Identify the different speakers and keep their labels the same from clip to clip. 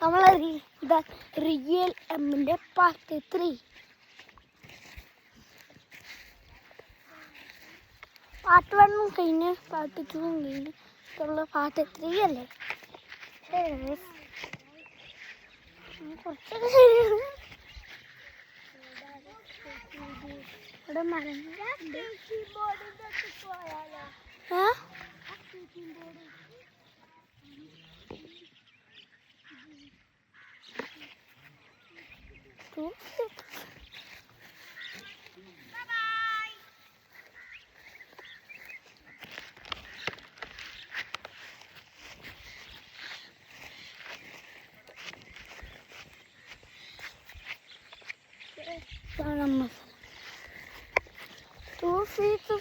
Speaker 1: നമ്മളെ റിയൽ എമ്മിൻ്റെ part 3 part 1 കഴിഞ്ഞ് പാർട്ട് 2 കഴിഞ്ഞ് ഇതുള്ള പാർട്ട് 3 അല്ലേ കുറച്ചൊക്കെ ശരിയാണ് ഇവിടെ മരങ്ങൾ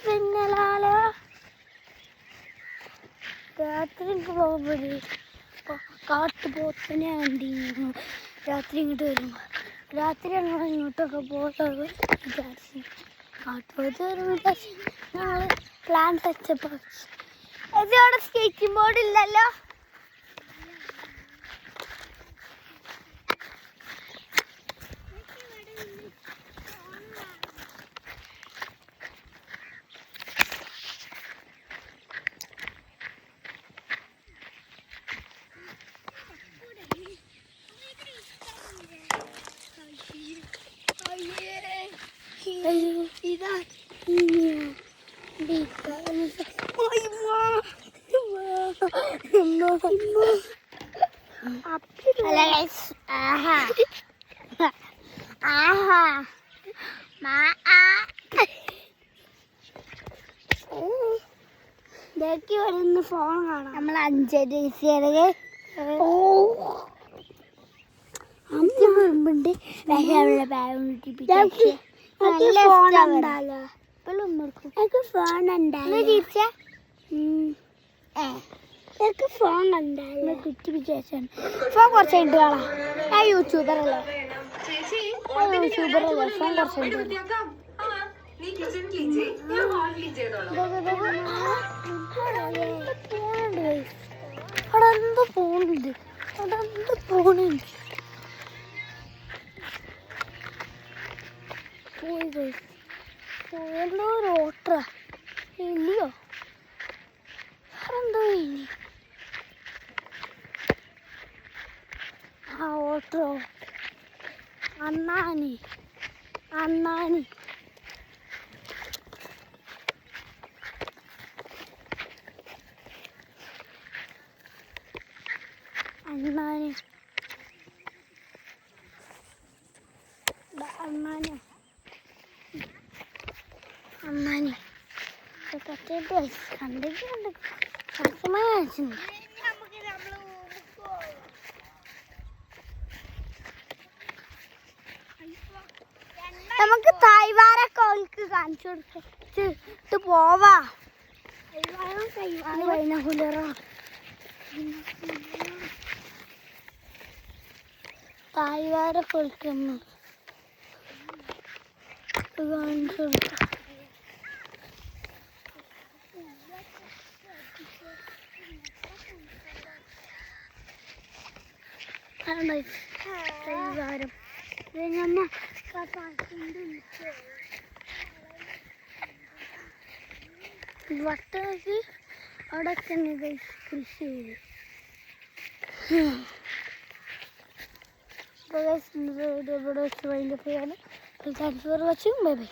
Speaker 1: പിന്നലാലോ രാത്രി പോകുമ്പോഴേ കാട്ടുപോത്തിനെ കണ്ടിരുന്നു രാത്രി ഇങ്ങോട്ട് വരുമ്പോൾ രാത്രി ഞങ്ങൾ ഇങ്ങോട്ടൊക്കെ പോകുന്നത് വിചാരിച്ചു കാട്ടുപോത്ത് വരും വിചാരിച്ചു ഞങ്ങൾ പ്ലാൻ സെറ്റപ്പ് അവിടെ സ്കേറ്റിംഗ് ബോർഡ് ഇല്ലല്ലോ ഇതാ വരുന്ന ഫോൺ കാണാം നമ്മൾ 5 വരുമ്പോണ്ട് ഫോൺ ഉണ്ടായിരുന്നു കുറ്റി വിചാരിച്ചാണ് ഫോൺ കുറച്ച് കഴിഞ്ഞിട്ട് കാണാം ഞാൻ യൂട്യൂബറല്ലേ ഫോൺ കുറച്ച് അവിടെ എന്തോ ഫോണുണ്ട് എന്തോ ഒരു ഓട്ട ഇല്ലയോ എന്തോ ഇനി ആ ഓട്ടോ അണ്ണാനി അണ്ണാനി അണ്ണാനി അണ്ണാനി അണ്ണാനി കണ്ടിട്ടുണ്ട് നമുക്ക് തായ്വാരൊക്കെ ഓൾക്ക് കാണിച്ചു കൊടുത്തിട്ട് പോവാ തായ്വാരൊക്കെ ഓൾക്ക് കാണിച്ചു കൊടുക്കാം വട്ടക്ക് അവിടെ കൃഷി ചെയ്ത് ഇവിടെ വെച്ച് ഭയങ്കര thanks for watching bye bye.